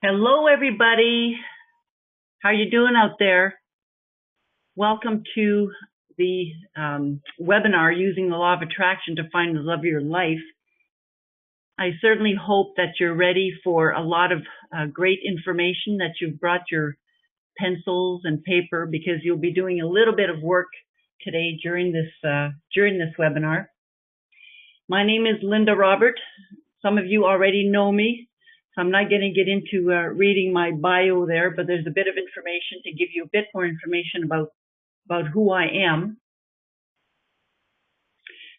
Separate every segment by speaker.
Speaker 1: Hello, everybody. How you doing out there? Welcome to the webinar, Using the Law of Attraction to Find the Love of Your Life. I certainly hope that you're ready for a lot of great information, that you've brought your pencils and paper, because you'll be doing a little bit of work today during this webinar. My name is Linda Robert. Some of you already know me. So I'm not going to get into reading my bio there, but there's a bit of information to give you a bit more information about who I am.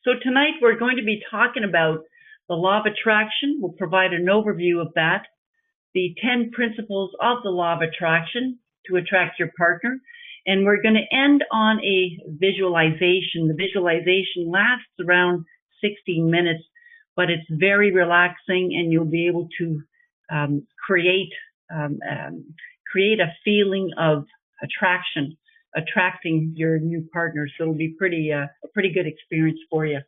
Speaker 1: So tonight we're going to be talking about the law of attraction. We'll provide an overview of that, the 10 principles of the law of attraction to attract your partner, and we're going to end on a visualization. The visualization lasts around 16 minutes, but it's very relaxing, and you'll be able to create a feeling of attracting your new partner. So it'll be a pretty good experience for you.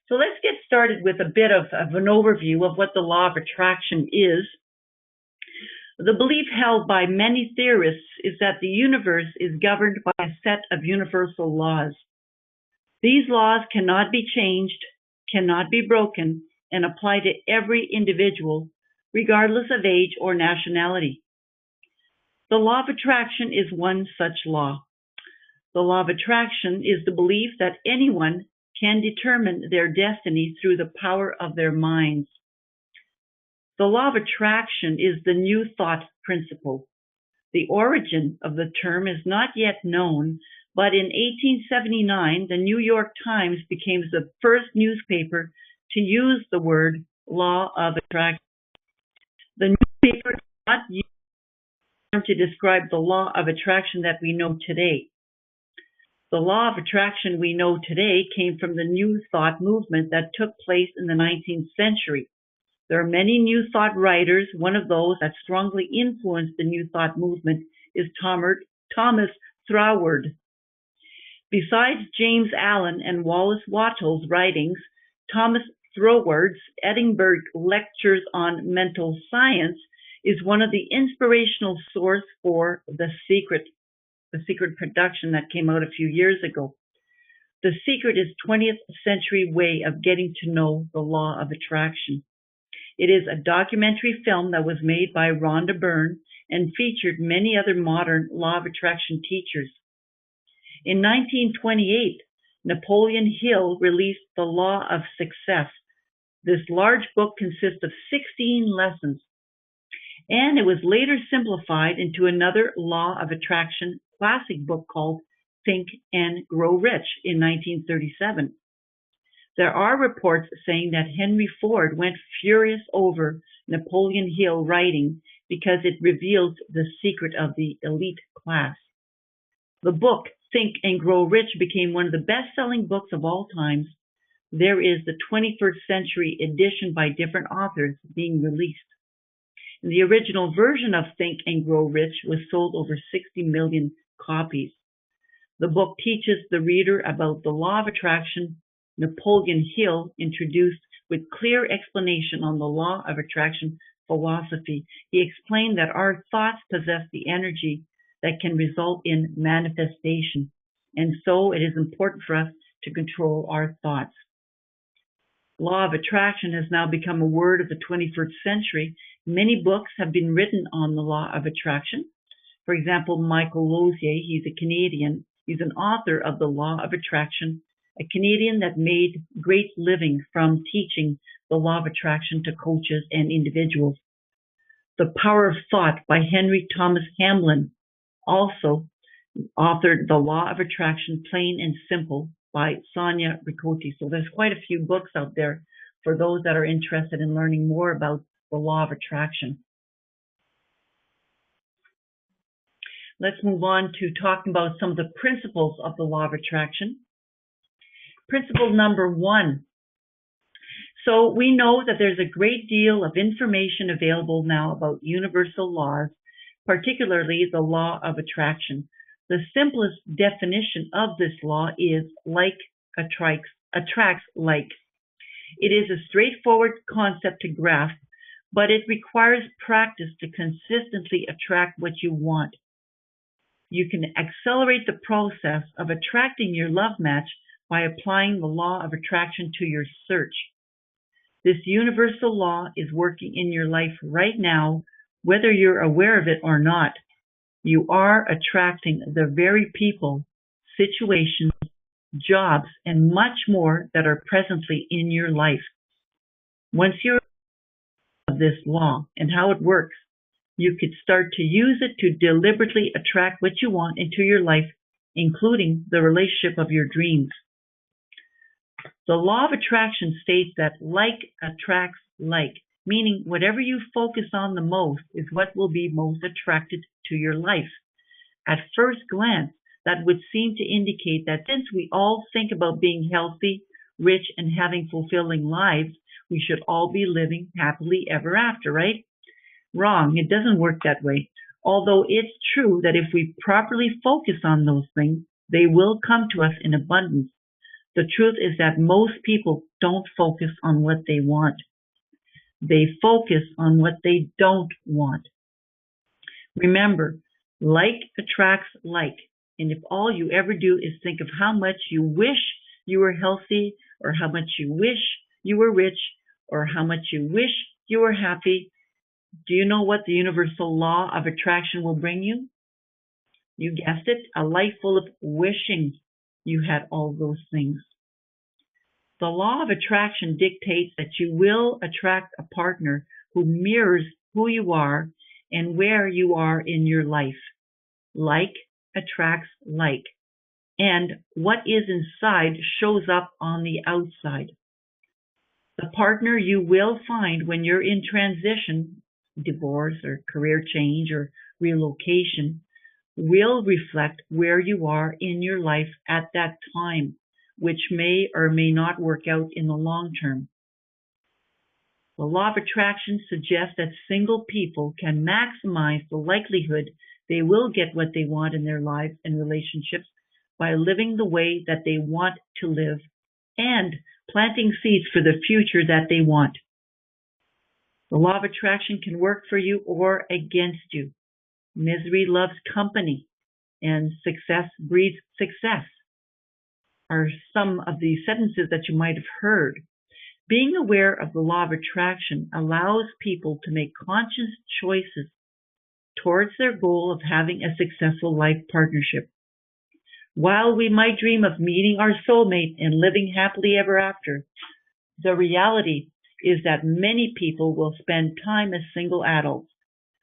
Speaker 1: So let's get started with a bit of an overview of what the law of attraction is. The belief held by many theorists is that the universe is governed by a set of universal laws. These laws cannot be changed, cannot be broken, and apply to every individual, regardless of age or nationality. The law of attraction is one such law. The law of attraction is the belief that anyone can determine their destiny through the power of their minds. The law of attraction is the new thought principle. The origin of the term is not yet known, but in 1879, the New York Times became the first newspaper to use the word law of attraction. The newspaper did not use the term to describe the law of attraction that we know today. The law of attraction we know today came from the New Thought movement that took place in the 19th century. There are many New Thought writers. One of those that strongly influenced the New Thought movement is Thomas Troward. Besides James Allen and Wallace Wattles' writings, Thomas Troward's Edinburgh Lectures on Mental Science is one of the inspirational source for The Secret production that came out a few years ago. The Secret is 20th century way of getting to know the law of attraction. It is a documentary film that was made by Rhonda Byrne and featured many other modern law of attraction teachers. In 1928, Napoleon Hill released The Law of Success. This large book consists of 16 lessons, and it was later simplified into another law of attraction classic book called Think and Grow Rich in 1937. There are reports saying that Henry Ford went furious over Napoleon Hill writing because it revealed the secret of the elite class. The book Think and Grow Rich became one of the best-selling books of all times. There is the 21st century edition by different authors being released. The original version of Think and Grow Rich was sold over 60 million copies. The book teaches the reader about the law of attraction. Napoleon Hill introduced with clear explanation on the law of attraction philosophy. He explained that our thoughts possess the energy that can result in manifestation, and so it is important for us to control our thoughts. Law of attraction has now become a word of the 21st century. Many books have been written on the law of attraction. For example, Michael Lozier, he's a Canadian. He's an author of The Law of Attraction, a Canadian that made great living from teaching the law of attraction to coaches and individuals. The Power of Thought by Henry Thomas Hamlin also authored The Law of Attraction, Plain and Simple by Sonia Ricotti. So there's quite a few books out there for those that are interested in learning more about the law of attraction. Let's move on to talking about some of the principles of the law of attraction. Principle number 1. So we know that there's a great deal of information available now about universal laws, particularly the law of attraction. The simplest definition of this law is like attracts like. It is a straightforward concept to grasp, but it requires practice to consistently attract what you want. You can accelerate the process of attracting your love match by applying the law of attraction to your search. This universal law is working in your life right now, whether you're aware of it or not. You are attracting the very people, situations, jobs, and much more that are presently in your life. Once you're aware of this law and how it works, you could start to use it to deliberately attract what you want into your life, including the relationship of your dreams. The law of attraction states that like attracts like, meaning whatever you focus on the most is what will be most attracted to your life. At first glance, that would seem to indicate that since we all think about being healthy, rich, and having fulfilling lives, we should all be living happily ever after, right? Wrong. It doesn't work that way. Although it's true that if we properly focus on those things, they will come to us in abundance. The truth is that most people don't focus on what they want. They focus on what they don't want. Remember, like attracts like. And if all you ever do is think of how much you wish you were healthy, or how much you wish you were rich, or how much you wish you were happy, do you know what the universal law of attraction will bring you? You guessed it, a life full of wishing you had all those things. The law of attraction dictates that you will attract a partner who mirrors who you are and where you are in your life. Like attracts like, and what is inside shows up on the outside. The partner you will find when you're in transition, divorce or career change or relocation, will reflect where you are in your life at that time, which may or may not work out in the long term. The law of attraction suggests that single people can maximize the likelihood they will get what they want in their lives and relationships by living the way that they want to live and planting seeds for the future that they want. The law of attraction can work for you or against you. Misery loves company, and success breeds success are some of the sentences that you might have heard. Being aware of the law of attraction allows people to make conscious choices towards their goal of having a successful life partnership. While we might dream of meeting our soulmate and living happily ever after, the reality is that many people will spend time as single adults.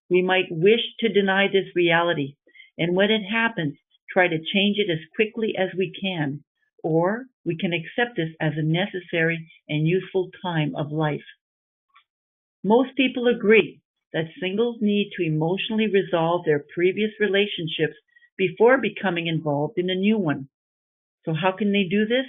Speaker 1: We might wish to deny this reality, and when it happens, try to change it as quickly as we can, or we can accept this as a necessary and useful time of life. Most people agree that singles need to emotionally resolve their previous relationships before becoming involved in a new one. So how can they do this?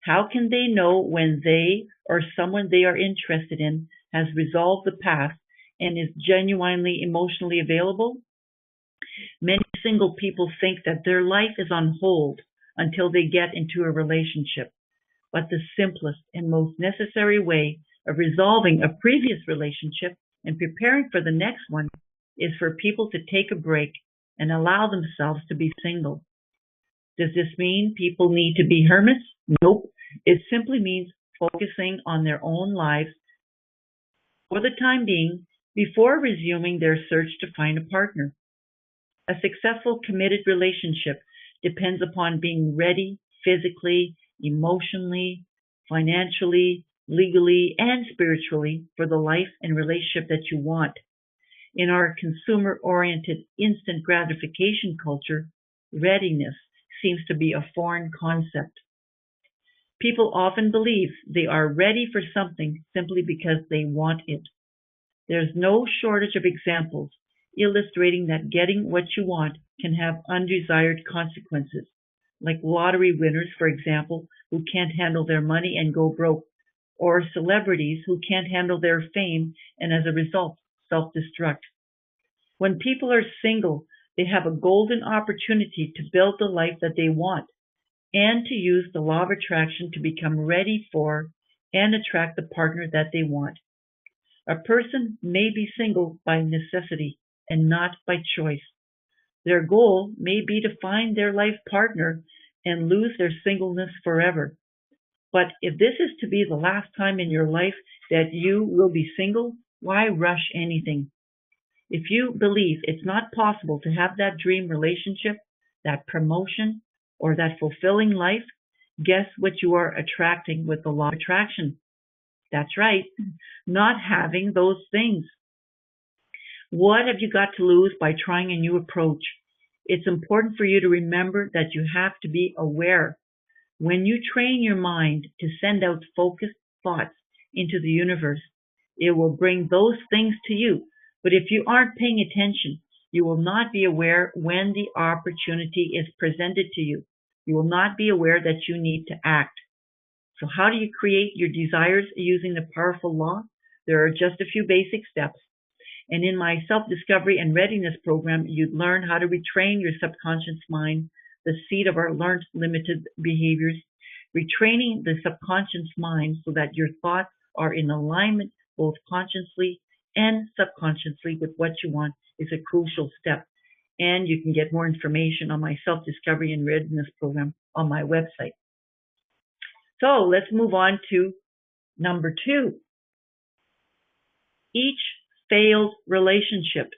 Speaker 1: How can they know when they or someone they are interested in has resolved the past and is genuinely emotionally available? Many single people think that their life is on hold until they get into a relationship. But the simplest and most necessary way of resolving a previous relationship and preparing for the next one is for people to take a break and allow themselves to be single. Does this mean people need to be hermits? Nope. It simply means focusing on their own lives for the time being before resuming their search to find a partner. A successful committed relationship depends upon being ready physically, emotionally, financially, legally, and spiritually for the life and relationship that you want. In our consumer-oriented instant gratification culture, readiness seems to be a foreign concept. People often believe they are ready for something simply because they want it. There's no shortage of examples illustrating that getting what you want can have undesired consequences, like lottery winners, for example, who can't handle their money and go broke, or celebrities who can't handle their fame and as a result self-destruct. When people are single, they have a golden opportunity to build the life that they want and to use the law of attraction to become ready for and attract the partner that they want. A person may be single by necessity and not by choice. Their goal may be to find their life partner and lose their singleness forever. But if this is to be the last time in your life that you will be single, why rush anything? If you believe it's not possible to have that dream relationship, that promotion, or that fulfilling life, guess what you are attracting with the law of attraction? That's right, not having those things. What have you got to lose by trying a new approach? It's important for you to remember that you have to be aware. When you train your mind to send out focused thoughts into the universe, it will bring those things to you. But if you aren't paying attention, you will not be aware when the opportunity is presented to you. You will not be aware that you need to act. So how do you create your desires using the powerful law? There are just a few basic steps. And in my self-discovery and readiness program, you'd learn how to retrain your subconscious mind, the seat of our learned limited behaviors. Retraining the subconscious mind so that your thoughts are in alignment both consciously and subconsciously with what you want is a crucial step. And you can get more information on my self-discovery and readiness program on my website. So let's move on to number 2. Each failed relationship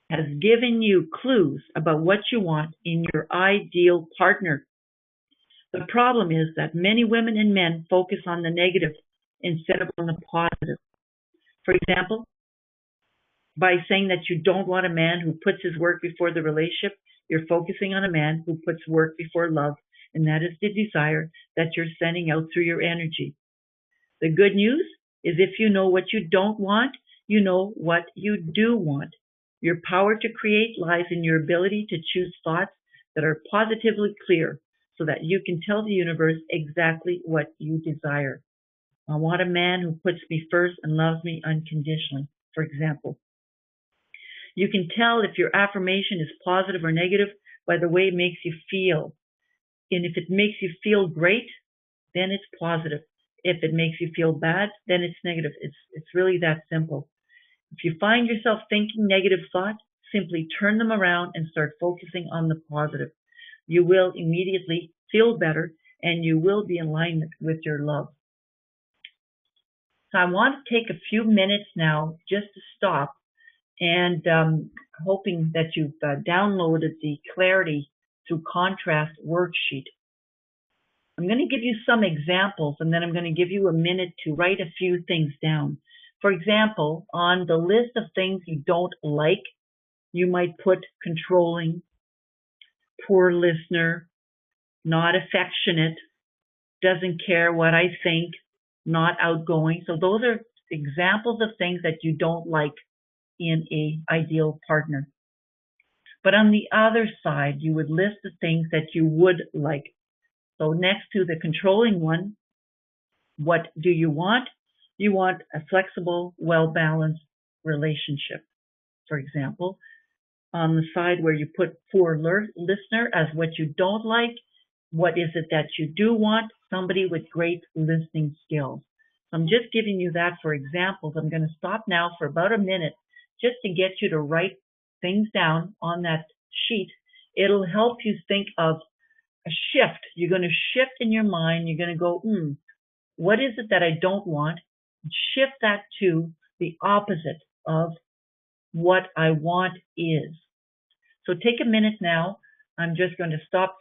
Speaker 1: has given you clues about what you want in your ideal partner. The problem is that many women and men focus on the negative instead of on the positive. For example, by saying that you don't want a man who puts his work before the relationship, you're focusing on a man who puts work before love, and that is the desire that you're sending out through your energy. The good news is if you know what you don't want, you know what you do want. Your power to create lies in your ability to choose thoughts that are positively clear so that you can tell the universe exactly what you desire. I want a man who puts me first and loves me unconditionally, for example. You can tell if your affirmation is positive or negative by the way it makes you feel. And if it makes you feel great, then it's positive. If it makes you feel bad, then it's negative. It's really that simple. If you find yourself thinking negative thoughts, simply turn them around and start focusing on the positive. You will immediately feel better and you will be in alignment with your love. So I want to take a few minutes now just to stop and hoping that you've downloaded the Clarity Through Contrast worksheet. I'm going to give you some examples and then I'm going to give you a minute to write a few things down. For example, on the list of things you don't like, you might put controlling, poor listener, not affectionate, doesn't care what I think, not outgoing. So those are examples of things that you don't like in an ideal partner. But on the other side, you would list the things that you would like. So next to the controlling one, what do you want? You want a flexible, well-balanced relationship. For example, on the side where you put poor listener as what you don't like, what is it that you do want? Somebody with great listening skills. So I'm just giving you that for examples. I'm going to stop now for about a minute just to get you to write things down on that sheet. It'll help you think of a shift. You're going to shift in your mind. You're going to go, what is it that I don't want? Shift that to the opposite of what I want is. So take a minute now. I'm just going to stop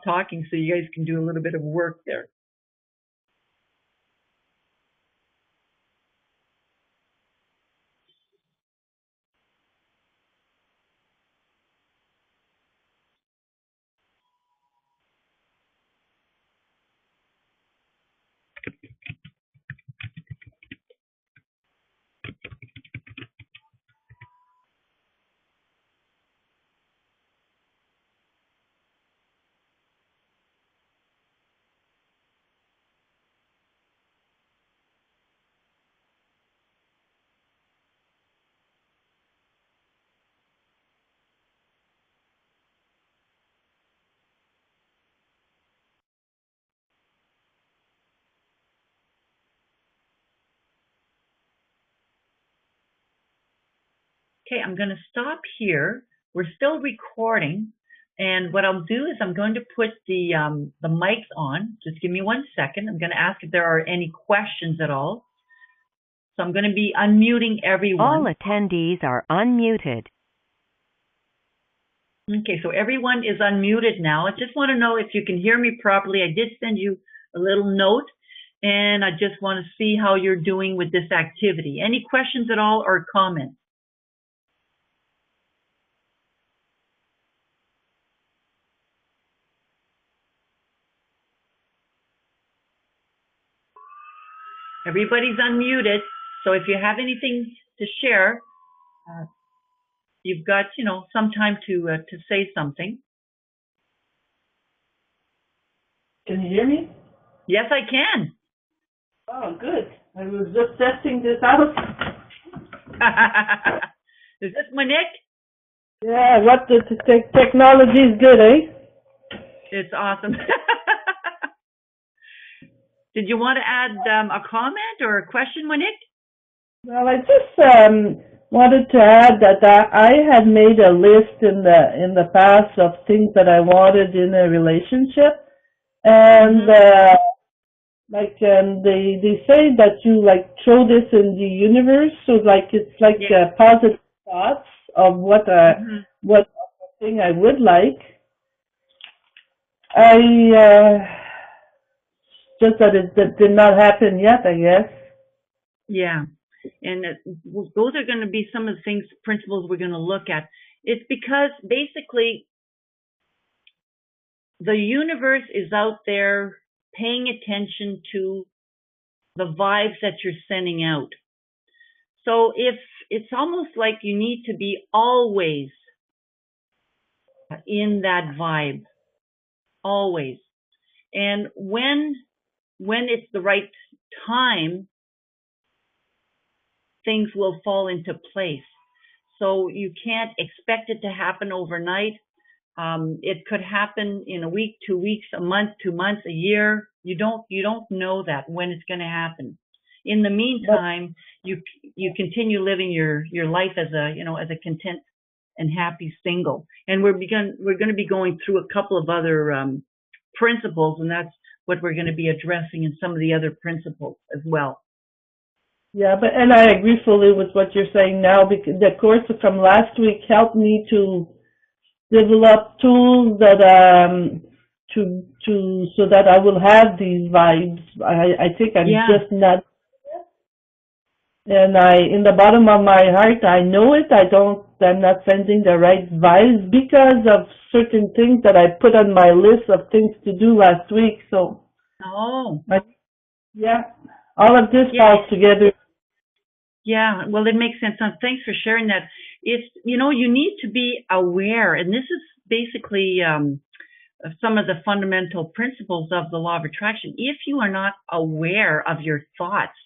Speaker 1: talking so you guys can do a little bit of work there. Okay, I'm going to stop here. We're still recording, and what I'll do is I'm going to put the mics on. Just give me 1 second. I'm going to ask if there are any questions at all. So I'm going to be unmuting everyone.
Speaker 2: All attendees are unmuted.
Speaker 1: Okay, so everyone is unmuted now. I just want to know if you can hear me properly. I did send you a little note, and I just want to see how you're doing with this activity. Any questions at all or comments? Everybody's unmuted, so if you have anything to share, you've got, some time to say something.
Speaker 3: Can you hear me?
Speaker 1: Yes, I can.
Speaker 3: Oh, good. I was just testing this out.
Speaker 1: Is this Monique?
Speaker 3: Yeah, what the technology is good, eh?
Speaker 1: It's awesome. Did you want to add a comment or a question, Monique?
Speaker 3: Well, I just wanted to add that I had made a list in the past of things that I wanted in a relationship, and they say that you throw this in the universe, so it's positive thoughts of what thing I would like. Just that it did not happen yet, I guess.
Speaker 1: Yeah, and those are going to be some of the principles we're going to look at. It's because basically the universe is out there paying attention to the vibes that you're sending out. So if it's almost like you need to be always in that vibe, always. And when it's the right time, things will fall into place. So you can't expect it to happen overnight. It could happen in a week, 2 weeks, a month, 2 months, a year. You don't know that when it's going to happen. In the meantime, you continue living your life as a content and happy single. And we're going to be going through a couple of other principles, and that's what we're going to be addressing in some of the other principles as well.
Speaker 3: Yeah, and I agree fully with what you're saying now, because the course from last week helped me to develop tools that so that I will have these vibes. I think I'm just not, and in the bottom of my heart I know it. I'm not sending the right vibes because of certain things that I put on my list of things to do last week. So all of this falls together.
Speaker 1: Yeah, well, it makes sense. Thanks for sharing that. It's, you need to be aware, and this is basically some of the fundamental principles of the law of attraction. If you are not aware of your thoughts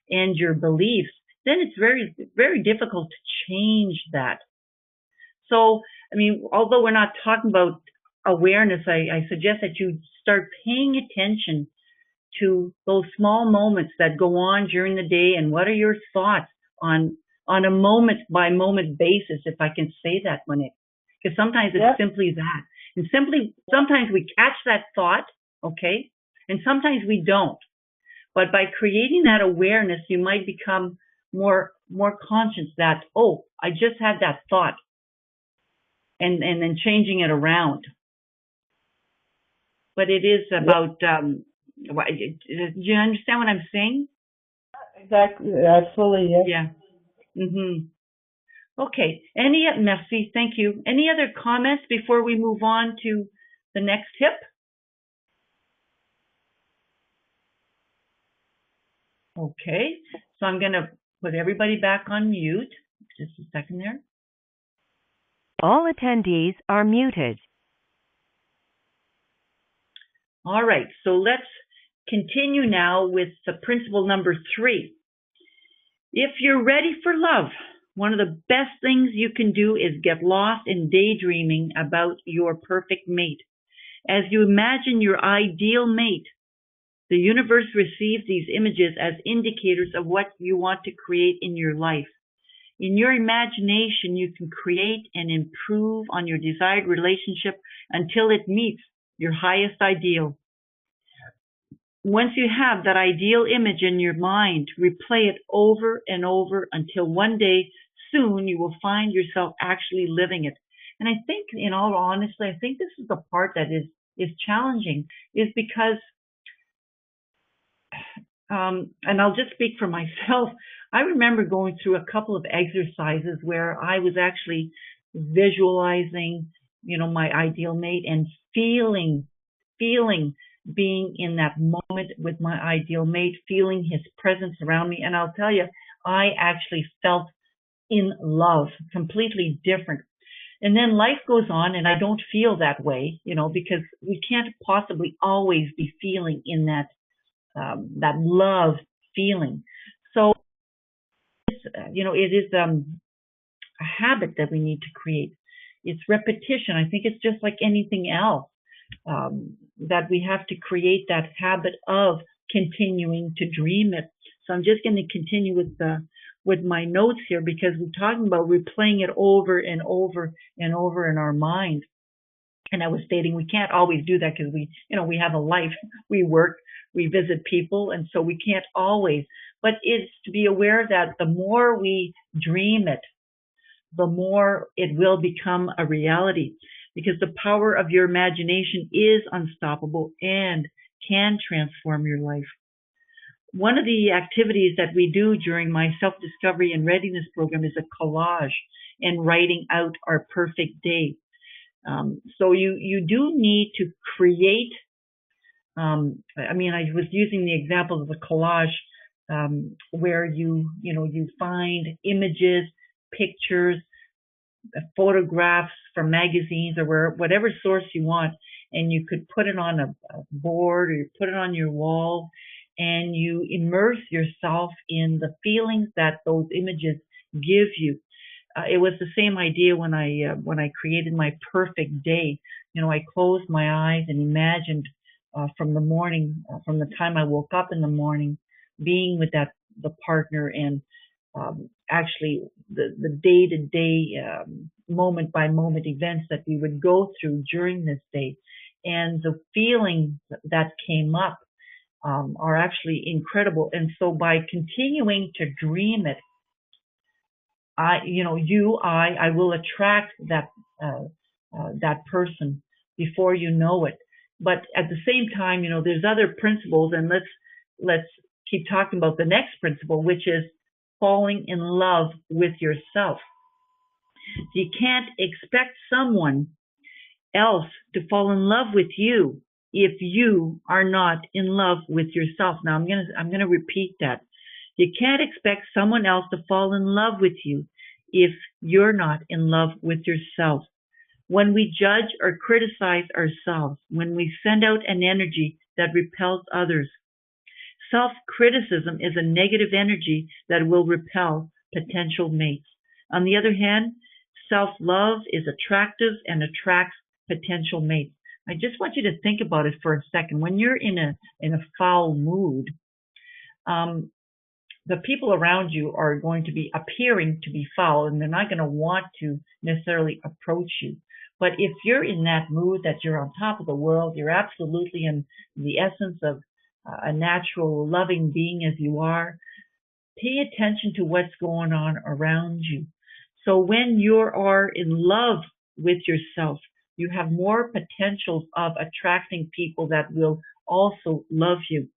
Speaker 1: and your beliefs, then it's very, very difficult to change that. So, although we're not talking about awareness, I suggest that you start paying attention to those small moments that go on during the day, and what are your thoughts on a moment by moment basis, if I can say that, Monique, because sometimes it's simply that, and sometimes we catch that thought, okay, and sometimes we don't. But by creating that awareness, you might become more conscious that, oh, I just had that thought, and then changing it around. But it is about do you understand what I'm saying?
Speaker 3: Exactly, absolutely,
Speaker 1: yeah. Okay. Merci, thank you. Any other comments before we move on to the next tip? Okay, so I'm going to put everybody back on mute. Just a second there.
Speaker 2: All attendees are muted.
Speaker 1: All right, so let's continue now with the principle number 3. If you're ready for love, one of the best things you can do is get lost in daydreaming about your perfect mate. As you imagine your ideal mate, the universe receives these images as indicators of what you want to create in your life. In your imagination, you can create and improve on your desired relationship until it meets your highest ideal. Once you have that ideal image in your mind, replay it over and over until one day, soon, you will find yourself actually living it. And I think, in all honesty, I think this is the part that is challenging, is because, and I'll just speak for myself, I remember going through a couple of exercises where I was actually visualizing, my ideal mate and feeling being in that moment with my ideal mate, feeling his presence around me. And I'll tell you, I actually felt in love, completely different. And then life goes on and I don't feel that way, because we can't possibly always be feeling in that love feeling. So, it is a habit that we need to create. It's repetition. I think it's just like anything else. That we have to create that habit of continuing to dream it. So I'm just going to continue with my notes here, because we're talking about replaying it over and over and over in our mind. And I was stating we can't always do that because we have a life, we work, we visit people, and so we can't always. But it's to be aware that the more we dream it, the more it will become a reality, because the power of your imagination is unstoppable and can transform your life. One of the activities that we do during my self-discovery and readiness program is a collage and writing out our perfect day. So you do need to create. I was using the example of a collage where you find images, pictures, photographs from magazines or whatever source you want, and you could put it on a board or you put it on your wall, and you immerse yourself in the feelings that those images give you. It was the same idea when I created my perfect day. I closed my eyes and imagined from the morning, from the time I woke up in the morning, being with the partner, and actually the day-to-day, moment-by-moment events that we would go through during this day. And the feelings that came up are actually incredible. And so by continuing to dream it, I will attract that person before you know it. But at the same time, there's other principles, and let's keep talking about the next principle, which is falling in love with yourself. You can't expect someone else to fall in love with you if you are not in love with yourself. Now I'm gonna repeat that. You can't expect someone else to fall in love with you if you're not in love with yourself. When we judge or criticize ourselves, when we send out an energy that repels others, self-criticism is a negative energy that will repel potential mates. On the other hand, self-love is attractive and attracts potential mates. I just want you to think about it for a second. When you're in a foul mood, the people around you are going to be appearing to be foul, and they're not going to want to necessarily approach you. But if you're in that mood that you're on top of the world, you're absolutely in the essence of a natural, loving being as you are, pay attention to what's going on around you. So when you are in love with yourself, you have more potential of attracting people that will also love you.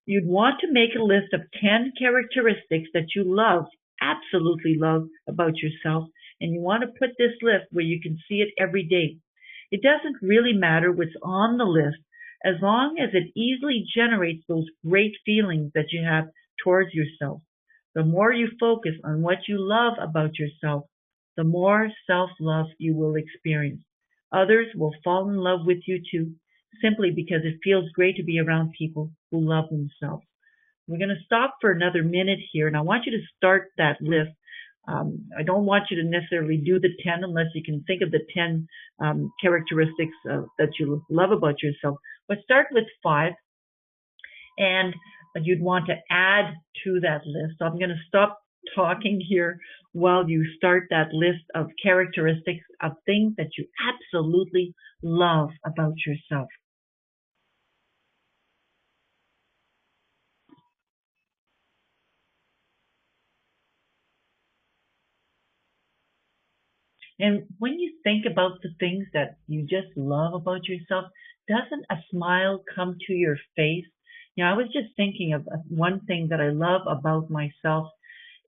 Speaker 1: You'd want to make a list of 10 characteristics that you love, absolutely love about yourself, and you want to put this list where you can see it every day. It doesn't really matter what's on the list, as long as it easily generates those great feelings that you have towards yourself. The more you focus on what you love about yourself, the more self-love you will experience. Others will fall in love with you too, simply because it feels great to be around people who love themselves. We're going to stop for another minute here, and I want you to start that list. I don't want you to necessarily do the 10 unless you can think of the 10 characteristics that you love about yourself. But start with 5, and you'd want to add to that list. So I'm going to stop talking here while you start that list of characteristics of things that you absolutely love about yourself. And when you think about the things that you just love about yourself, doesn't a smile come to your face? You know, I was just thinking of one thing that I love about myself,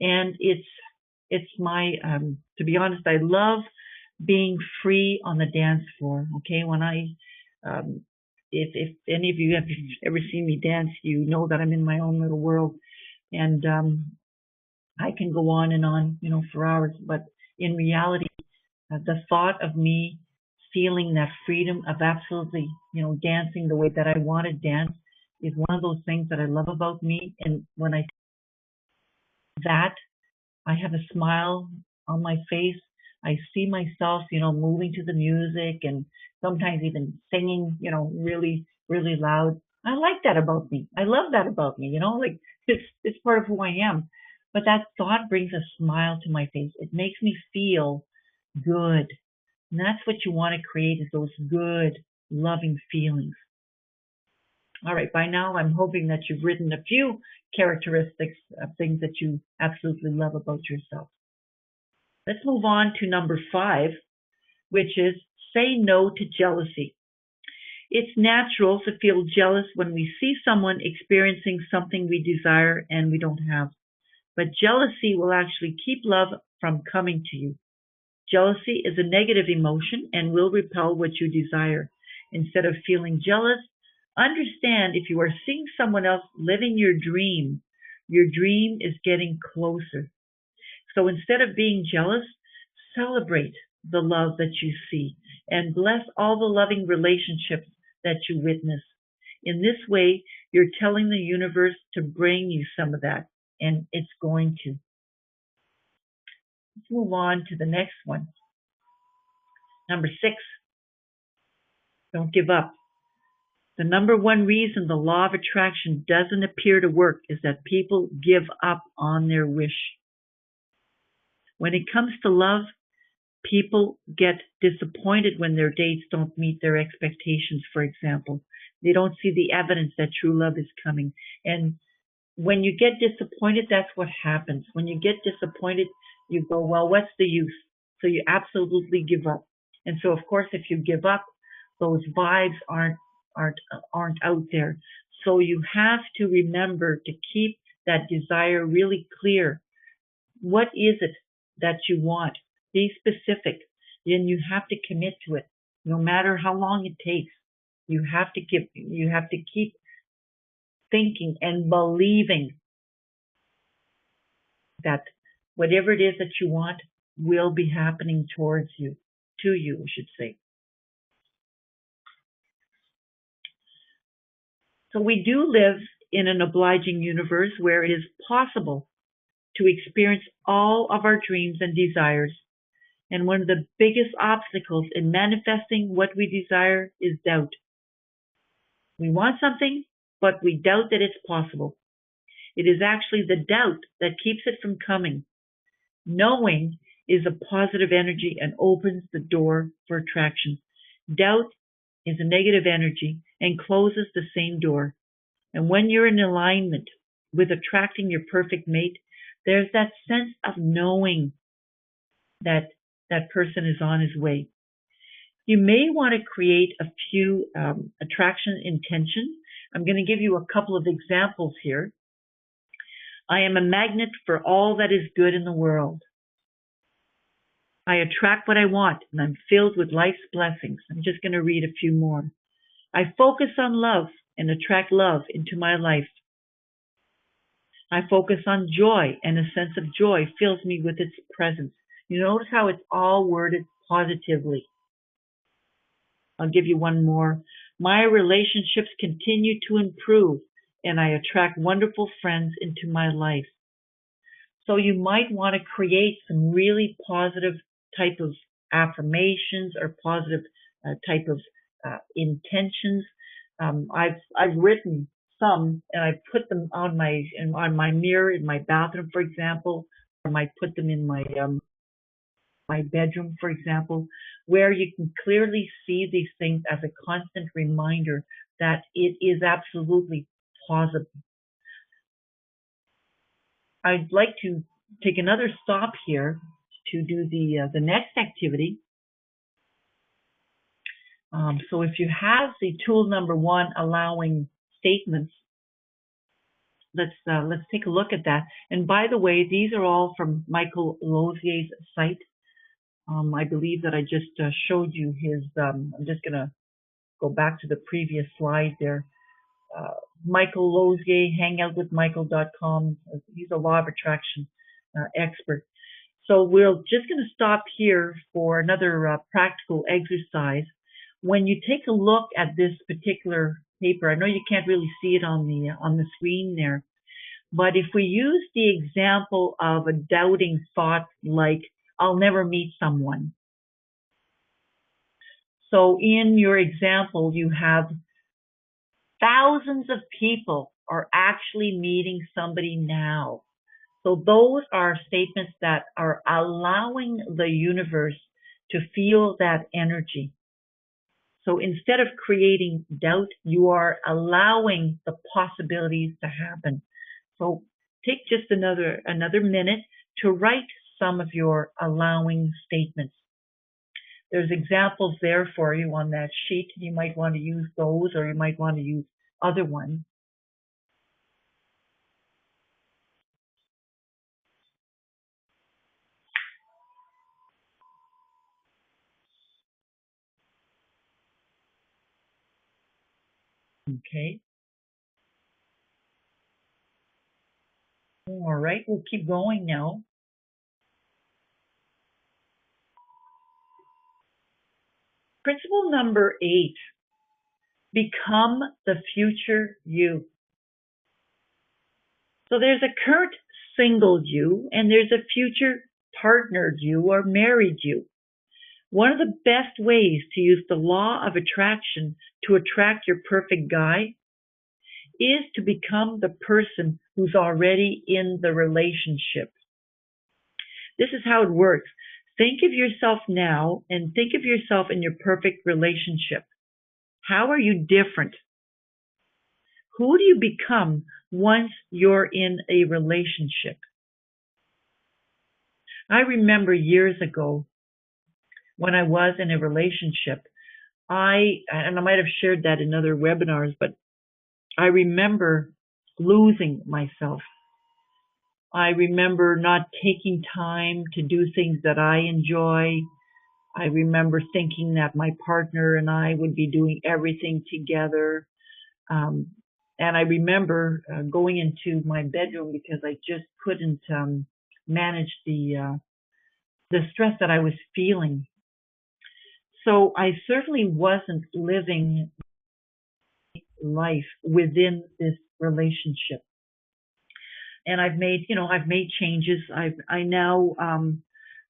Speaker 1: and it's my to be honest, I love being free on the dance floor. Okay, when I um, if any of you have ever seen me dance, you know that I'm in my own little world, and I can go on and on, you know, for hours. But in reality, the thought of me feeling that freedom of absolutely, you know, dancing the way that I want to dance is one of those things that I love about me. And when I that I have a smile on my face. I see myself, you know, moving to the music and sometimes even singing, you know, really, really loud. I like that about me. I love that about me, you know, like it's part of who I am. But that thought brings a smile to my face. It makes me feel good. And that's what you want to create is those good, loving feelings. All right, by now I'm hoping that you've written a few characteristics of things that you absolutely love about yourself. Let's move on to number 5, which is say no to jealousy. It's natural to feel jealous when we see someone experiencing something we desire and we don't have. But jealousy will actually keep love from coming to you. Jealousy is a negative emotion and will repel what you desire. Instead of feeling jealous, understand if you are seeing someone else living your dream is getting closer. So instead of being jealous, celebrate the love that you see and bless all the loving relationships that you witness. In this way, you're telling the universe to bring you some of that, and it's going to. Let's move on to the next one. Number 6, don't give up. The number one reason the law of attraction doesn't appear to work is that people give up on their wish. When it comes to love, people get disappointed when their dates don't meet their expectations, for example. They don't see the evidence that true love is coming. And when you get disappointed, that's what happens. When you get disappointed, you go, well, what's the use? So you absolutely give up. And so, of course, if you give up, those vibes aren't out there. So you have to remember to keep that desire really clear. What is it that you want? Be specific. Then you have to commit to it, no matter how long it takes. You have to keep thinking and believing that whatever it is that you want will be happening towards you, to you, I should say. So we do live in an obliging universe where it is possible to experience all of our dreams and desires. And one of the biggest obstacles in manifesting what we desire is doubt. We want something, but we doubt that it's possible. It is actually the doubt that keeps it from coming. Knowing is a positive energy and opens the door for attraction. Doubt is a negative energy and closes the same door. And when you're in alignment with attracting your perfect mate, there's that sense of knowing that that person is on his way. You may want to create a few attraction intentions. I'm going to give you a couple of examples here. I am a magnet for all that is good in the world. I attract what I want, and I'm filled with life's blessings. I'm just going to read a few more. I focus on love and attract love into my life. I focus on joy, and a sense of joy fills me with its presence. You notice how it's all worded positively. I'll give you one more. My relationships continue to improve, and I attract wonderful friends into my life. So you might want to create some really positive type of affirmations or positive type of intentions. I've written some and I put them on my mirror in my bathroom, for example, I might put them in my bedroom, for example, where you can clearly see these things as a constant reminder that it is absolutely possible. I'd like to take another stop here to do the next activity. So if you have the tool number 1, allowing statements, let's take a look at that. And by the way, these are all from Michael Lozier's site. I believe that I just showed you his. I'm just gonna go back to the previous slide there. Michael Lozier, hangoutwithmichael.com. He's a law of attraction expert. So we're just going to stop here for another practical exercise. When you take a look at this particular paper, I know you can't really see it on the screen there, but if we use the example of a doubting thought like, I'll never meet someone. So in your example, you have thousands of people are actually meeting somebody now. So those are statements that are allowing the universe to feel that energy. So instead of creating doubt, you are allowing the possibilities to happen. So take just another minute to write some of your allowing statements. There's examples there for you on that sheet. You might want to use those, or you might want to use other ones. Okay. All right, we'll keep going now. Principle number 8, become the future you. So there's a current single you, and there's a future partnered you or married you. One of the best ways to use the law of attraction to attract your perfect guy is to become the person who's already in the relationship. This is how it works. Think of yourself now and think of yourself in your perfect relationship. How are you different? Who do you become once you're in a relationship? I remember years ago when I was in a relationship, and I might have shared that in other webinars, but I remember losing myself. I remember not taking time to do things that I enjoy. I remember thinking that my partner and I would be doing everything together. And I remember going into my bedroom because I just couldn't manage the stress that I was feeling. So I certainly wasn't living life within this relationship. And I've made changes. I now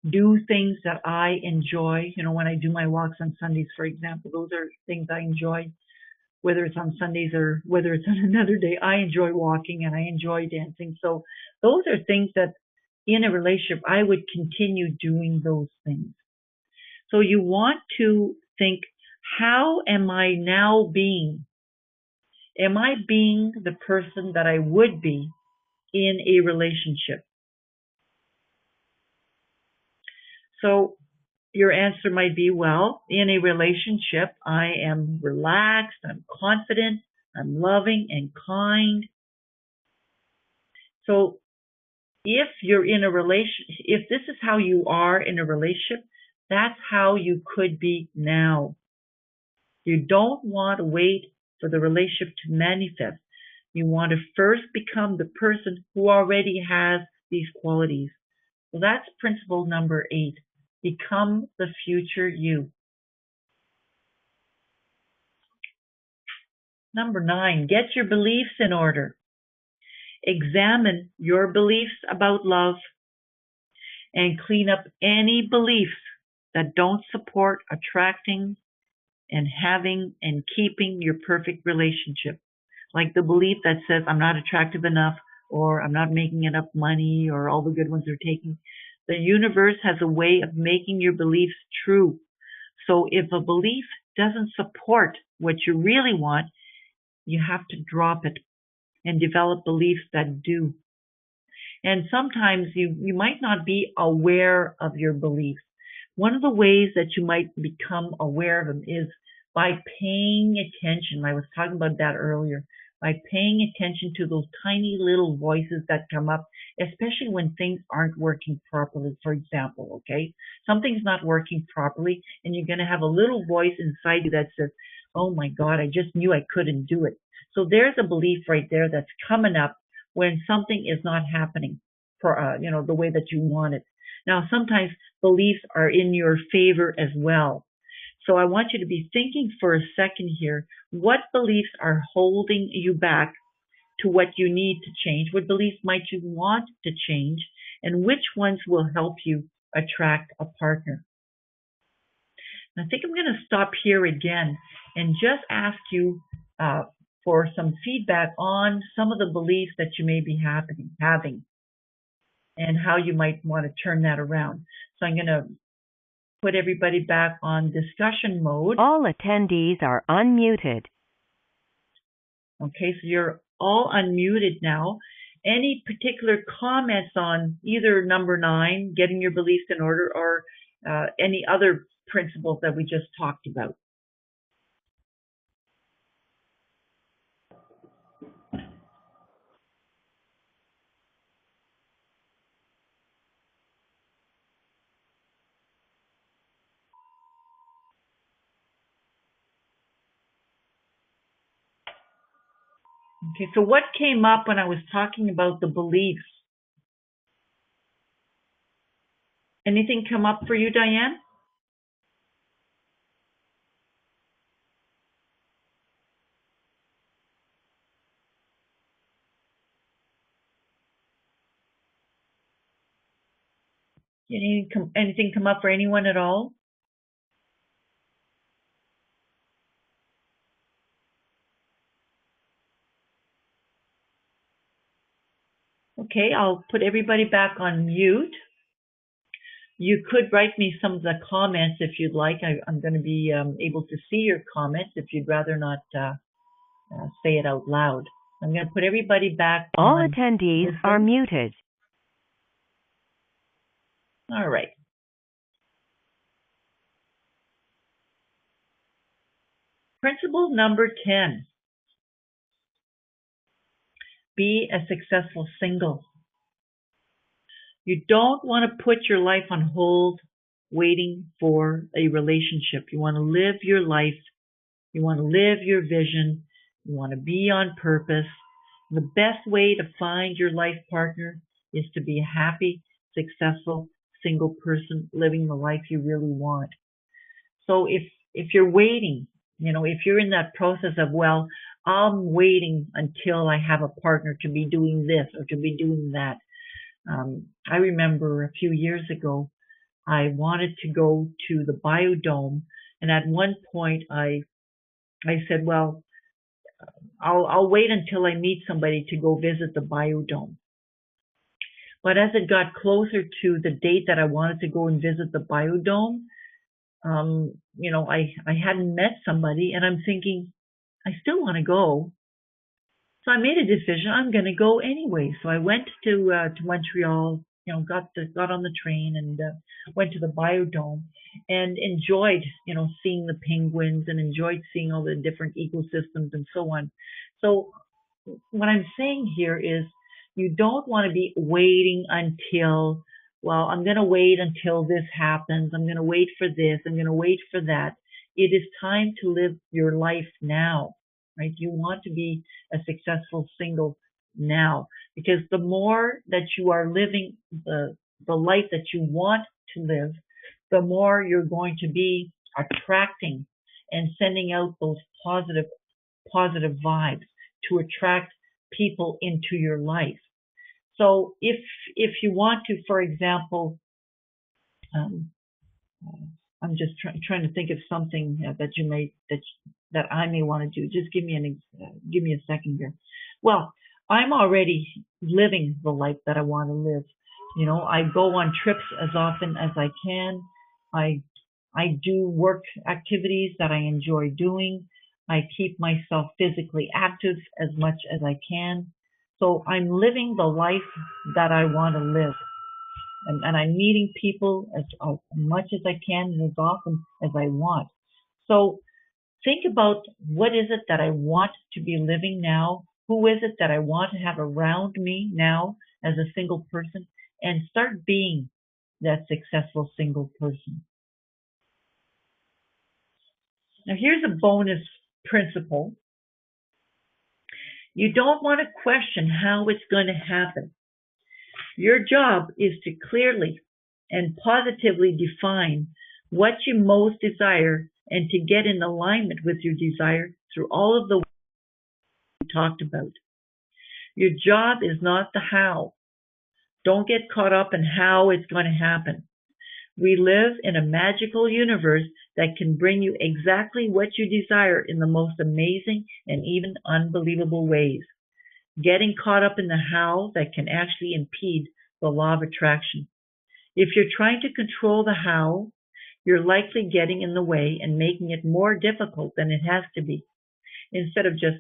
Speaker 1: do things that I enjoy. When I do my walks on Sundays, for example, those are things I enjoy. Whether it's on Sundays or whether it's on another day, I enjoy walking and I enjoy dancing. So those are things that in a relationship, I would continue doing those things. So you want to think, how am I now being? Am I being the person that I would be in a relationship? So your answer might be, well, in a relationship, I am relaxed, I'm confident, I'm loving and kind. So if you're in a relationship, if this is how you are in a relationship, that's how you could be now. You don't want to wait for the relationship to manifest. You want to first become the person who already has these qualities. So that's principle number 8. Become the future you. Number 9, get your beliefs in order. Examine your beliefs about love and clean up any beliefs that don't support attracting and having and keeping your perfect relationship. Like the belief that says, I'm not attractive enough, or I'm not making enough money, or all the good ones are taking. The universe has a way of making your beliefs true. So if a belief doesn't support what you really want, you have to drop it and develop beliefs that do. And sometimes you might not be aware of your beliefs. One of the ways that you might become aware of them is by paying attention. I was talking about that earlier. By paying attention to those tiny little voices that come up, especially when things aren't working properly. For example, okay, something's not working properly, and you're going to have a little voice inside you that says, "Oh my God, I just knew I couldn't do it." So there's a belief right there that's coming up when something is not happening for the way that you want it. Now, sometimes beliefs are in your favor as well. So I want you to be thinking for a second here, what beliefs are holding you back to what you need to change? What beliefs might you want to change? And which ones will help you attract a partner? And I think I'm going to stop here again and just ask you for some feedback on some of the beliefs that you may be having and how you might want to turn that around. So I'm going to put everybody back on discussion mode.
Speaker 2: All attendees are unmuted.
Speaker 1: Okay, so you're all unmuted now. Any particular comments on either number 9, getting your beliefs in order, or any other principles that we just talked about? Okay, so what came up when I was talking about the beliefs? Anything come up for you, Diane? Anything come up for anyone at all? Okay, I'll put everybody back on mute. You could write me some of the comments if you'd like. I'm going to be able to see your comments if you'd rather not say it out loud. I'm going to put everybody back
Speaker 2: All
Speaker 1: on.
Speaker 2: attendees are muted.
Speaker 1: All right. Principle number 10. Be a successful single. You don't want to put your life on hold waiting for a relationship. You want to live your life. You want to live your vision. You want to be on purpose. The best way to find your life partner is to be a happy, successful, single person living the life you really want. So if you're waiting, if you're in that process of, well, I'm waiting until I have a partner to be doing this or to be doing that. I remember a few years ago, I wanted to go to the Biodome, and at one point I said, well, I'll wait until I meet somebody to go visit the Biodome. But as it got closer to the date that I wanted to go and visit the Biodome, I hadn't met somebody, and I'm thinking, I still want to go. So I made a decision. I'm going to go anyway. So I went to Montreal, got on the train and went to the Biodome and enjoyed, seeing the penguins and enjoyed seeing all the different ecosystems and so on. So what I'm saying here is you don't want to be waiting until, well, I'm going to wait until this happens. I'm going to wait for this. I'm going to wait for that. It is time to live your life now, right? You want to be a successful single now, because the more that you are living the life that you want to live, the more you're going to be attracting and sending out those positive vibes to attract people into your life. So if you want to, for example, I'm just trying to think of something that I may want to do. Just give me a second here. Well, I'm already living the life that I want to live. You know, I go on trips as often as I can. I I do work activities that I enjoy doing. I keep myself physically active as much as I can. So I'm living the life that I want to live. And I'm meeting people as much as I can and as often as I want. So think about what is it that I want to be living now? Who is it that I want to have around me now as a single person? And start being that successful single person. Now, here's a bonus principle. You don't want to question how it's going to happen. Your job is to clearly and positively define what you most desire and to get in alignment with your desire through all of the ways we talked about. Your job is not the how. Don't get caught up in how it's going to happen. We live in a magical universe that can bring you exactly what you desire in the most amazing and even unbelievable ways. Getting caught up in the how that can actually impede the law of attraction. If you're trying to control the how, you're likely getting in the way and making it more difficult than it has to be. Instead of just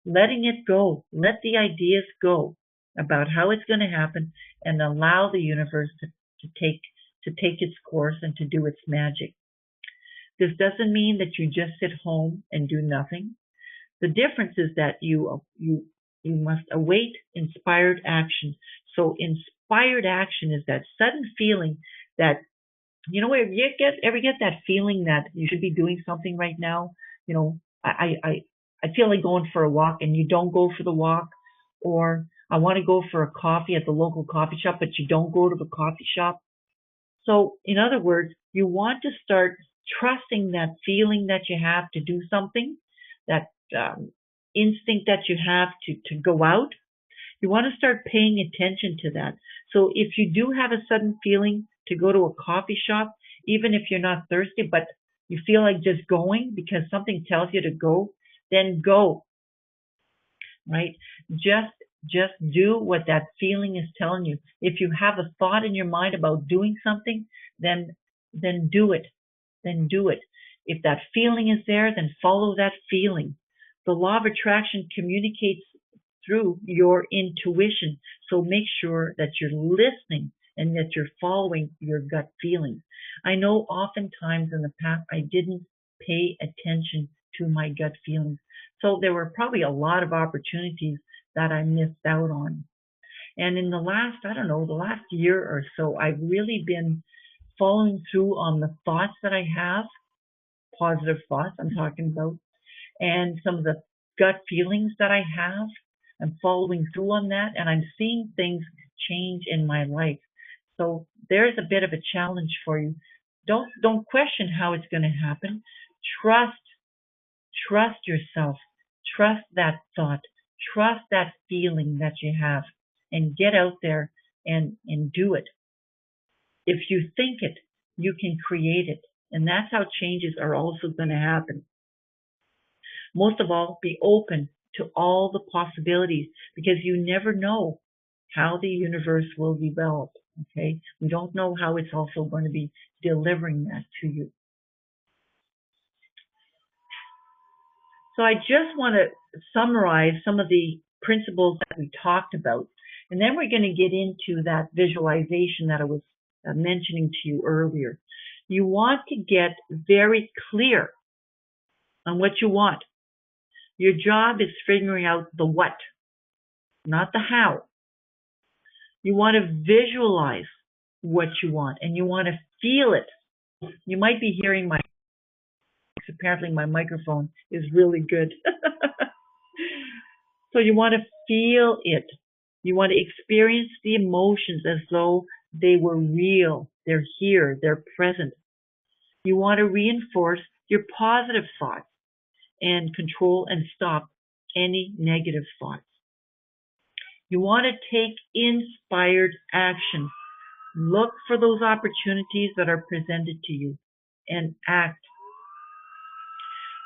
Speaker 1: letting it go, let the ideas go about how it's going to happen and allow the universe to take its course and to do its magic. This doesn't mean that you just sit home and do nothing. The difference is that you must await inspired action. So inspired action is that sudden feeling that ever get that feeling that you should be doing something right now. You know, I feel like going for a walk and you don't go for the walk, or I want to go for a coffee at the local coffee shop, but you don't go to the coffee shop. So, in other words, you want to start trusting that feeling that you have to do something, that instinct that you have to go out. You want to start paying attention to that. So, if you do have a sudden feeling to go to a coffee shop, even if you're not thirsty, but you feel like just going because something tells you to go, then go, right? Just do what that feeling is telling you. If you have a thought in your mind about doing something, then do it. Then do it. If that feeling is there, then follow that feeling. The law of attraction communicates through your intuition. So make sure that you're listening and that you're following your gut feelings. I know oftentimes in the past I didn't pay attention to my gut feelings. So there were probably a lot of opportunities that I missed out on. And in the last, I don't know, the last year or so, I've really been following through on the thoughts that I have, positive thoughts I'm talking about, and some of the gut feelings that I have. I'm following through on that and I'm seeing things change in my life. So there's a bit of a challenge for you. Don't question how it's going to happen. Trust Trust yourself. Trust that thought. Trust that feeling that you have and get out there and do it. If you think it, you can create it. And that's how changes are also going to happen. Most of all, be open to all the possibilities because you never know how the universe will develop. Okay. We don't know how it's also going to be delivering that to you. So I just want to summarize some of the principles that we talked about. And then we're going to get into that visualization that I was mentioning to you earlier. You want to get very clear on what you want. Your job is figuring out the what, not the how. You want to visualize what you want and you want to feel it. You might be hearing apparently my microphone is really good. So you want to feel it. You want to experience the emotions as though they were real. They're here. They're present. You want to reinforce your positive thoughts and control and stop any negative thoughts. You want to take inspired action. Look for those opportunities that are presented to you and act.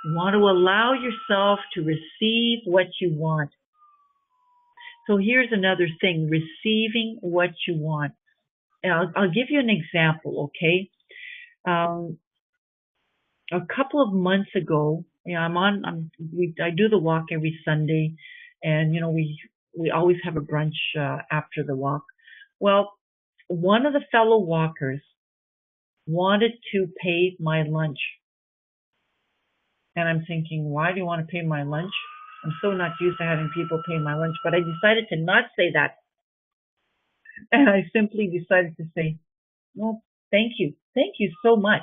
Speaker 1: You want to allow yourself to receive what you want. So here's another thing, receiving what you want. And I'll give you an example, okay? Um, a couple of months ago, I do the walk every Sunday, and we always have a brunch after the walk. Well, one of the fellow walkers wanted to pay my lunch, and I'm thinking, why do you want to pay my lunch? I'm so not used to having people pay my lunch, but I decided to not say that, and I simply decided to say, well, thank you so much.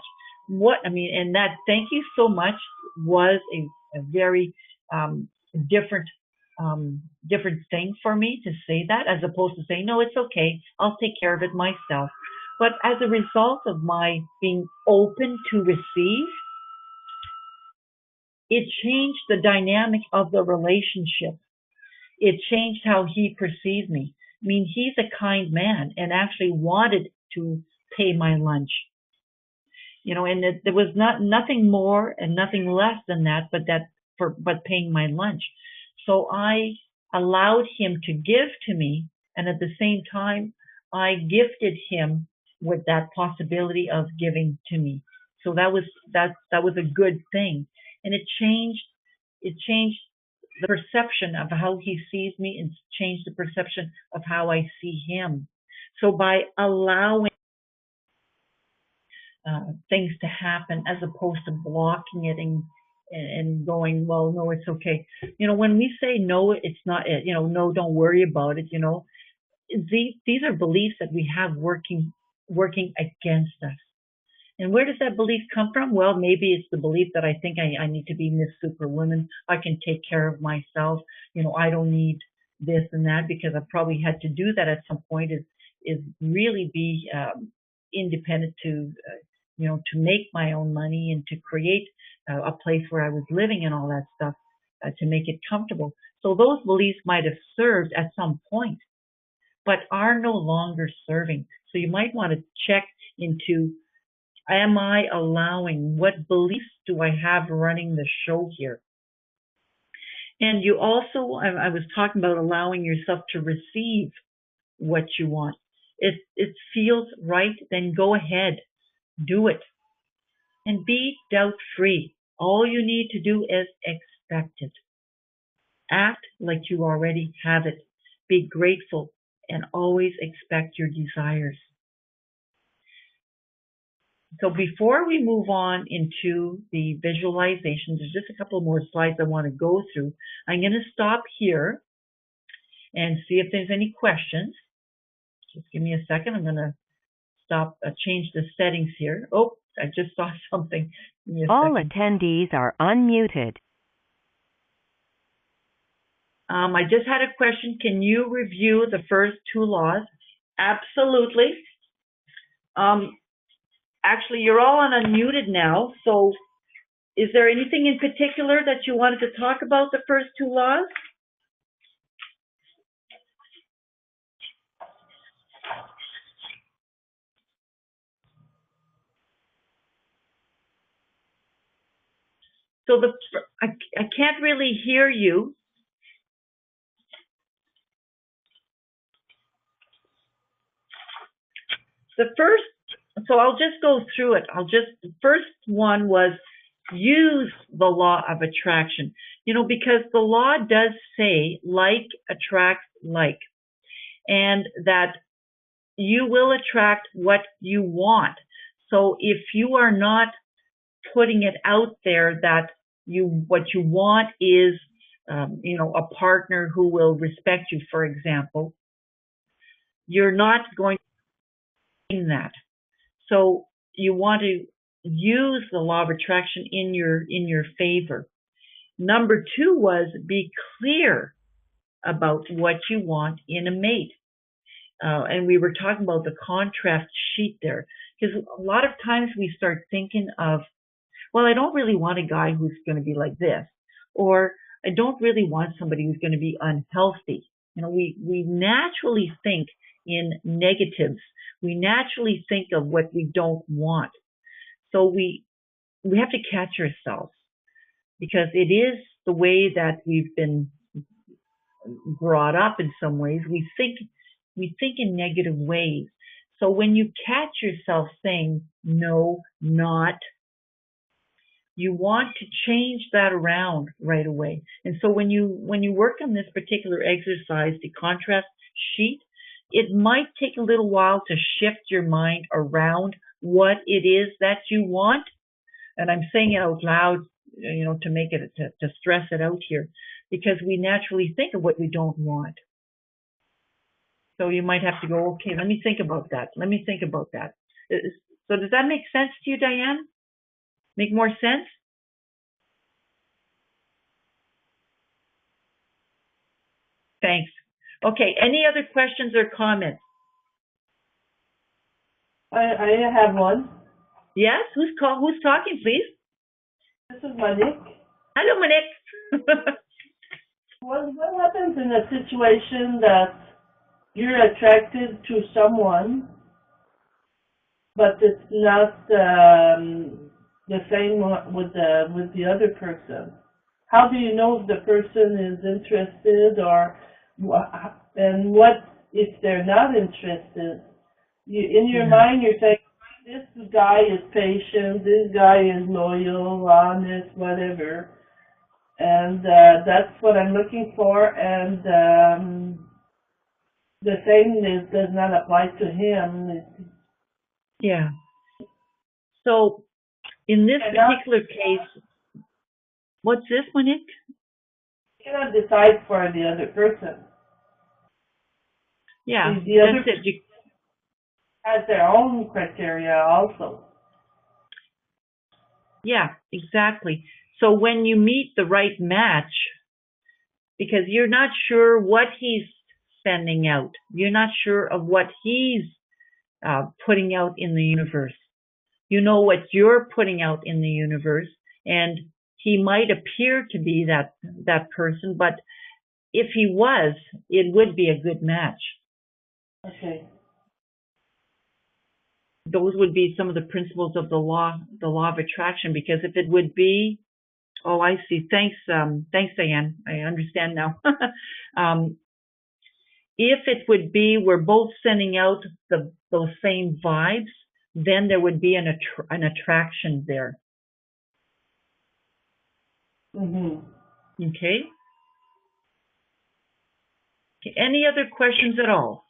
Speaker 1: And that thank you so much was a very different different thing for me to say that, as opposed to saying, no, it's okay, I'll take care of it myself. But as a result of my being open to receive, it changed the dynamic of the relationship. It changed how he perceived me. I mean, he's a kind man and actually wanted to pay my lunch. And there was nothing more and nothing less than that, but paying my lunch. So I allowed him to give to me, and at the same time, I gifted him with that possibility of giving to me. So that was a good thing, and it changed the perception of how he sees me, and changed the perception of how I see him. So by allowing things to happen, as opposed to blocking it and going, well, no, it's okay. When we say no, it's not it. No, don't worry about it. These are beliefs that we have working against us. And where does that belief come from? Well, maybe it's the belief that I think I need to be Miss Superwoman. I can take care of myself. I don't need this and that, because I've probably had to do that at some point. Is really be independent to make my own money and to create a place where I was living and all that stuff, to make it comfortable. So those beliefs might have served at some point, but are no longer serving. So you might want to check into, am I allowing, what beliefs do I have running the show here? And you also, I was talking about allowing yourself to receive what you want. It feels right, then go ahead, do it. And be doubt-free. All you need to do is expect it. Act like you already have it. Be grateful and always expect your desires. So before we move on into the visualizations, there's just a couple more slides I want to go through. I'm going to stop here and see if there's any questions. Just give me a second. I'm going to change the settings here. Oh, I just saw something.
Speaker 2: All attendees are unmuted.
Speaker 1: I just had a question. Can you review the first two laws? Absolutely. Actually, you're all unmuted now. So is there anything in particular that you wanted to talk about the first two laws? So I can't really hear you. So I'll just go through it. The first one was use the law of attraction. Because the law does say like attracts like, and that you will attract what you want. So if you are not putting it out there that what you want is, a partner who will respect you, for example, you're not going to do that. So you want to use the law of attraction in your favor. Number two was be clear about what you want in a mate. And we were talking about the contrast sheet there, because a lot of times we start thinking of, well, I don't really want a guy who's going to be like this, or I don't really want somebody who's going to be unhealthy. We naturally think in negatives. We naturally think of what we don't want. So we have to catch ourselves, because it is the way that we've been brought up in some ways, we think in negative ways. So when you catch yourself saying no, not, you want to change that around right away. And so when you work on this particular exercise, the contrast sheet, it might take a little while to shift your mind around what it is that you want. And I'm saying it out loud, to make it, to stress it out here, because we naturally think of what we don't want. So you might have to go, okay, let me think about that. Let me think about that. So does that make sense to you, Diane? Make more sense? Thanks. Okay, any other questions or comments?
Speaker 3: I have one.
Speaker 1: Yes, who's talking, please?
Speaker 3: This is Monique.
Speaker 1: Hello, Monique.
Speaker 3: What happens in a situation that you're attracted to someone, but it's not the same with the other person? How do you know if the person is interested, and what if they're not interested? In your mind, you're saying, this guy is patient, this guy is loyal, honest, whatever, and that's what I'm looking for, and the same does not apply to him.
Speaker 1: Yeah. So in this particular case, what's this, Monique?
Speaker 3: You cannot decide for the other person.
Speaker 1: Yeah,
Speaker 3: the other
Speaker 1: that's it.
Speaker 3: has their own criteria also.
Speaker 1: Yeah, exactly. So when you meet the right match, because you're not sure what he's sending out, you're not sure of what he's putting out in the universe. You know what you're putting out in the universe, and he might appear to be that person, but if he was, it would be a good match.
Speaker 3: Okay.
Speaker 1: Those would be some of the principles of the law of attraction, because if it would be, oh, I see. Thanks, Diane. I understand now. If it would be, we're both sending out those same vibes, then there would be an attraction there.
Speaker 3: Mm-hmm.
Speaker 1: Okay. Any other questions at all?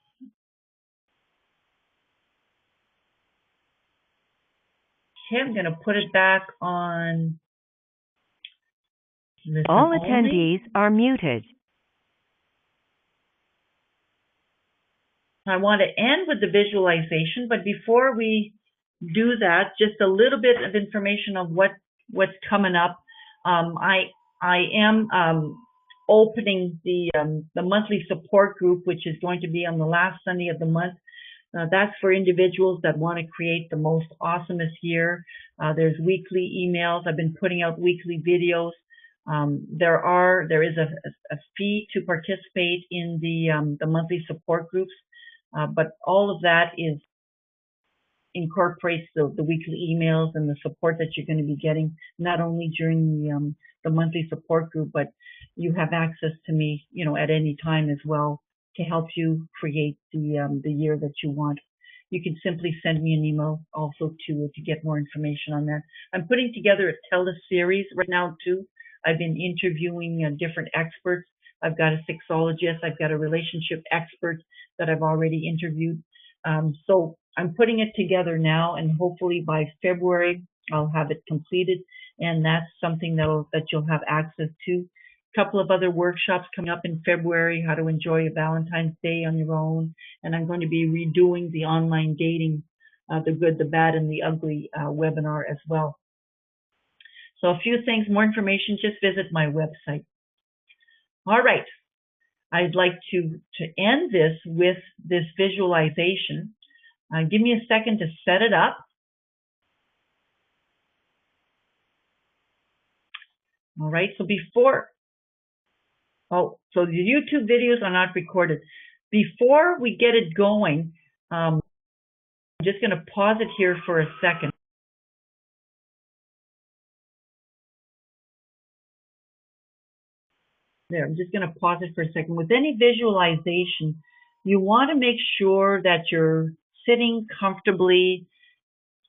Speaker 1: Okay, I'm going to put it back on.
Speaker 2: All attendees are muted.
Speaker 1: I want to end with the visualization, but before we do that, just a little bit of information of what's coming up. I am opening the monthly support group, which is going to be on the last Sunday of the month. That's for individuals that want to create the most awesomest year. There's weekly emails. I've been putting out weekly videos. There is a fee to participate in the monthly support groups, but all of that incorporates the weekly emails and the support that you're going to be getting, not only during the monthly support group, but you have access to me, at any time as well, to help you create the year that you want. You can simply send me an email also to get more information on that. I'm putting together a teleseries right now too. I've been interviewing different experts. I've got a sexologist. I've got a relationship expert that I've already interviewed. So I'm putting it together now, and hopefully by February I'll have it completed, and that's something that you'll have access to. A couple of other workshops coming up in February, how to enjoy a Valentine's Day on your own, and I'm going to be redoing the online dating, the good, the bad, and the ugly webinar as well. So a few things, more information, just visit my website. All right, I'd like to end this with this visualization. Give me a second to set it up. All right, so so the YouTube videos are not recorded. Before we get it going, I'm just going to pause it here for a second. There, I'm just going to pause it for a second. With any visualization, you want to make sure that you're sitting comfortably.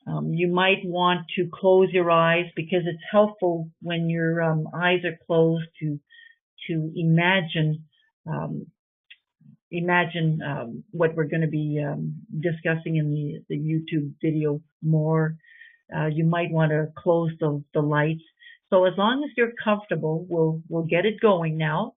Speaker 1: You might want to close your eyes because it's helpful when your eyes are closed to um, imagine what we're going to be discussing in the YouTube video more. You might want to close the lights. So as long as you're comfortable, we'll get it going now.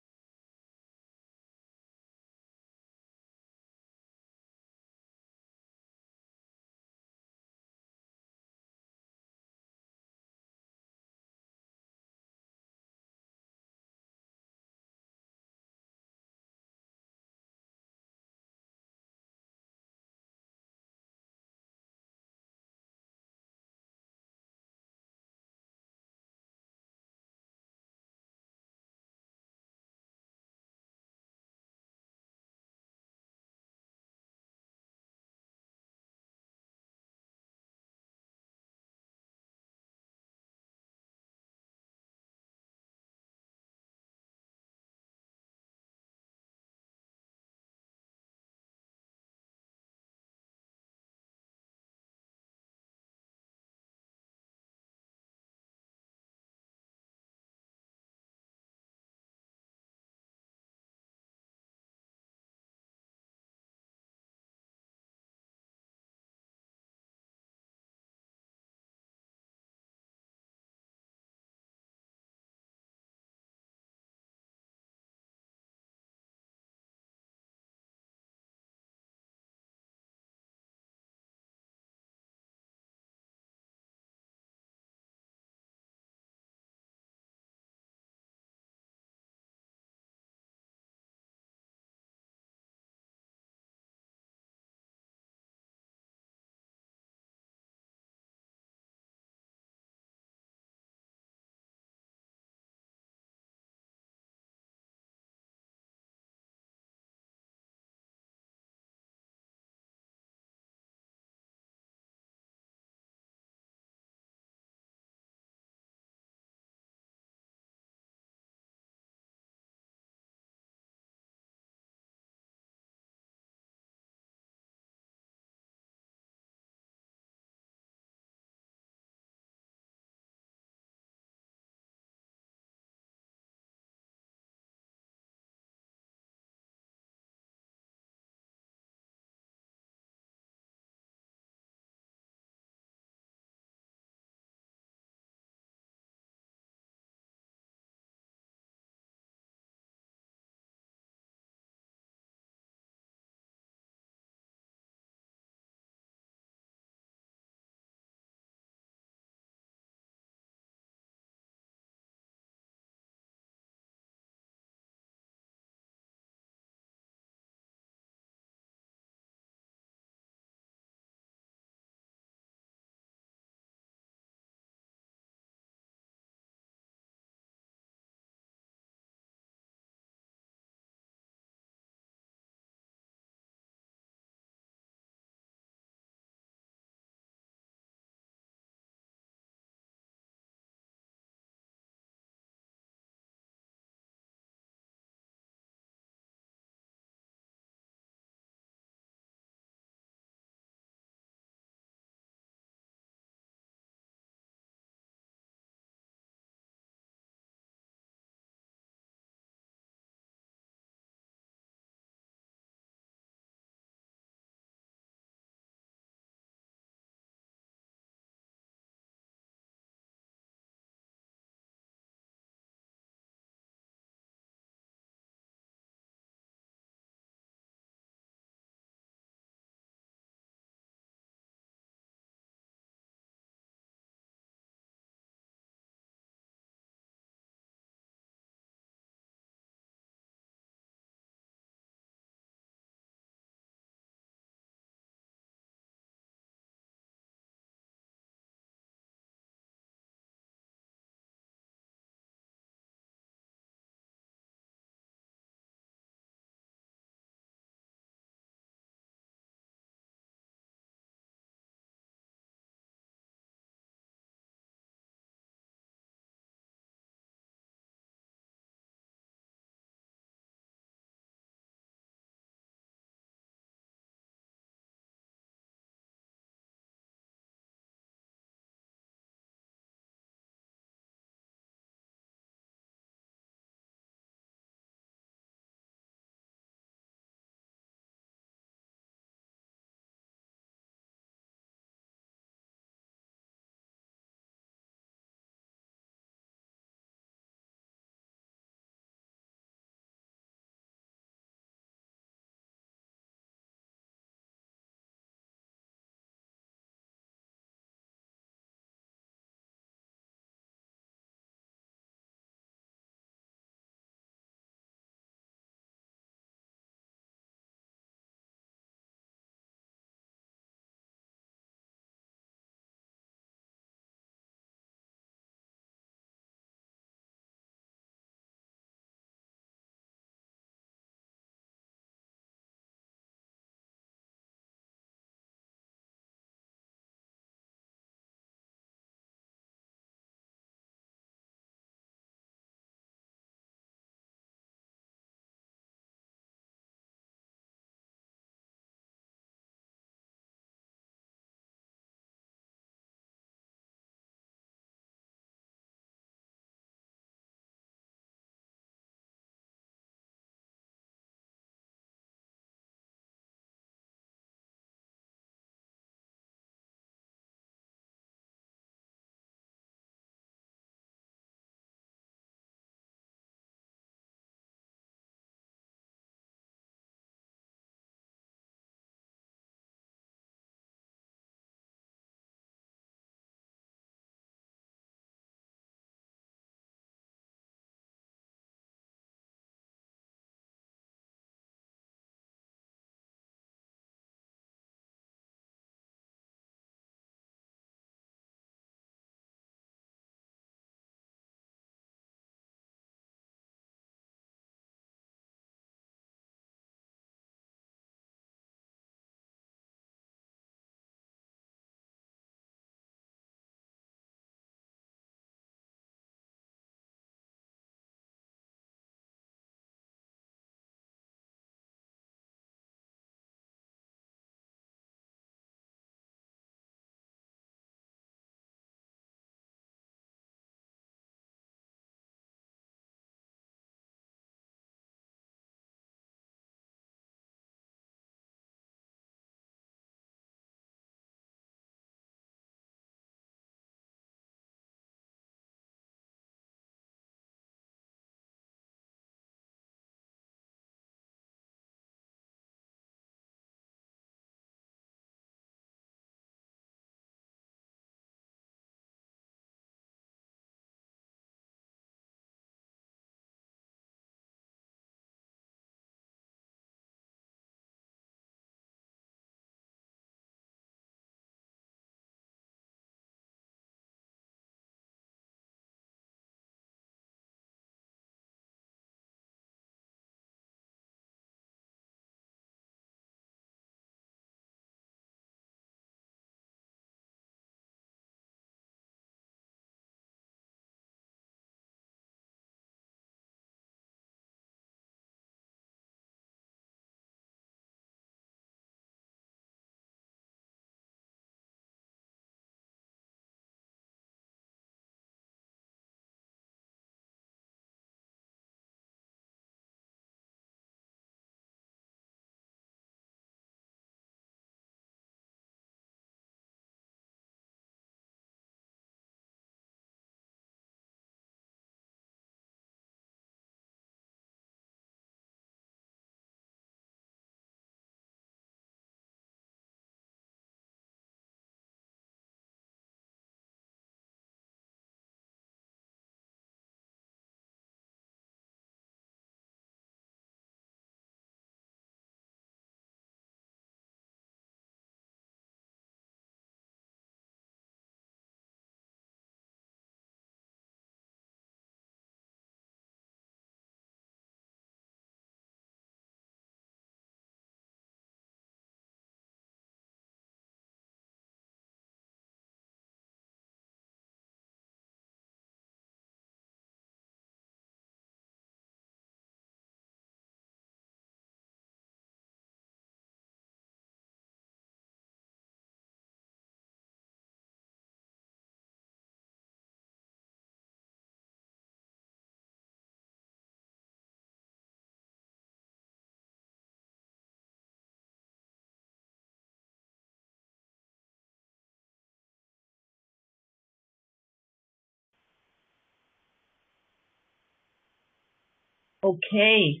Speaker 1: Okay,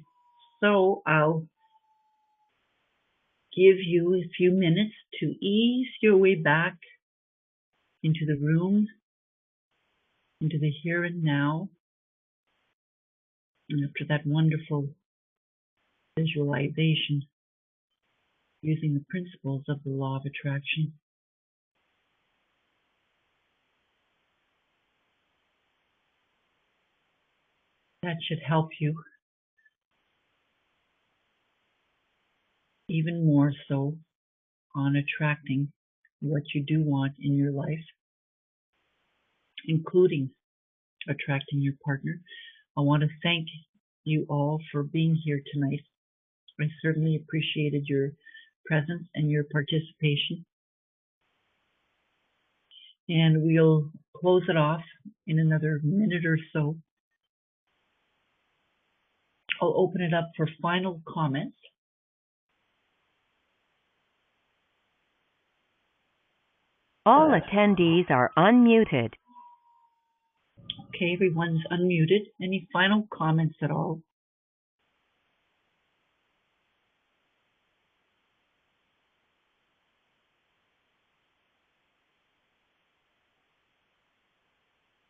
Speaker 1: so I'll give you a few minutes to ease your way back into the room, into the here and now. And after that wonderful visualization using the principles of the law of attraction, that should help you even more so on attracting what you do want in your life, including attracting your partner. I want to thank you all for being here tonight. I certainly appreciated your presence and your participation. And we'll close it off in another minute or so. I'll open it up for final comments.
Speaker 2: All attendees are unmuted.
Speaker 1: Okay, everyone's unmuted. Any final comments at all?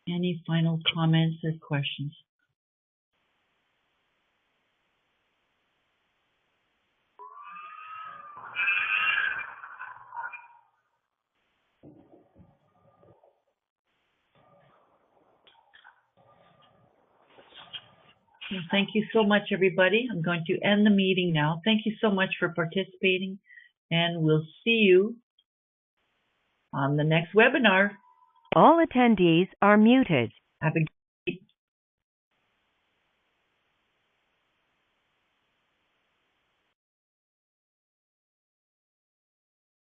Speaker 1: Any final comments or questions? Well, thank you so much, everybody. I'm going to end the meeting now. Thank you so much for participating, and we'll see you on the next webinar.
Speaker 2: All attendees are muted.
Speaker 1: Have a